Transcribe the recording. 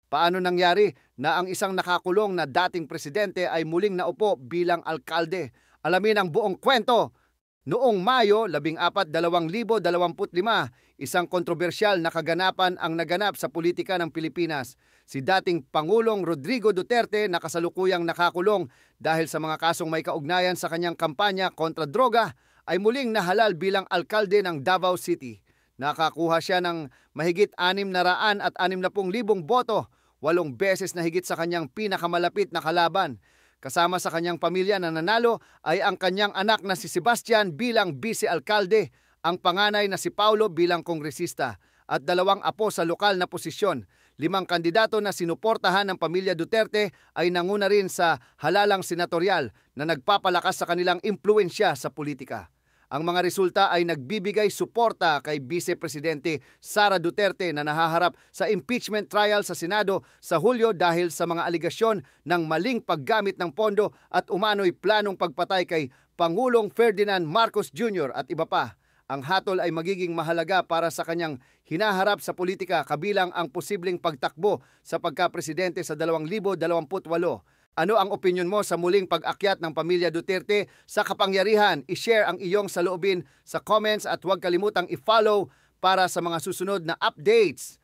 Paano nangyari na ang isang nakakulong na dating presidente ay muling naupo bilang alkalde? Alamin ang buong kwento. Noong Mayo 14, 2025, isang kontrobersyal na kaganapan ang naganap sa politika ng Pilipinas. Si dating Pangulong Rodrigo Duterte na kasalukuyang nakakulong dahil sa mga kasong may kaugnayan sa kanyang kampanya kontra droga ay muling nahalal bilang alkalde ng Davao City. Nakakuha siya ng mahigit 660,000 boto, 8 beses na higit sa kanyang pinakamalapit na kalaban. Kasama sa kanyang pamilya na nanalo ay ang kanyang anak na si Sebastian bilang vice-alkalde, ang panganay na si Paulo bilang kongresista, at 2 apo sa lokal na posisyon. 5 kandidato na sinuportahan ng pamilya Duterte ay nanguna rin sa halalang senatorial na nagpapalakas sa kanilang impluensya sa politika. Ang mga resulta ay nagbibigay suporta kay Vice Presidente Sara Duterte na nahaharap sa impeachment trial sa Senado sa Hulyo dahil sa mga aligasyon ng maling paggamit ng pondo at umano'y planong pagpatay kay Pangulong Ferdinand Marcos Jr. at iba pa. Ang hatol ay magiging mahalaga para sa kanyang hinaharap sa politika, kabilang ang posibleng pagtakbo sa pagka-presidente sa 2028. Ano ang opinyon mo sa muling pag-akyat ng pamilya Duterte sa kapangyarihan? I-share ang iyong saloobin sa comments at huwag kalimutang i-follow para sa mga susunod na updates.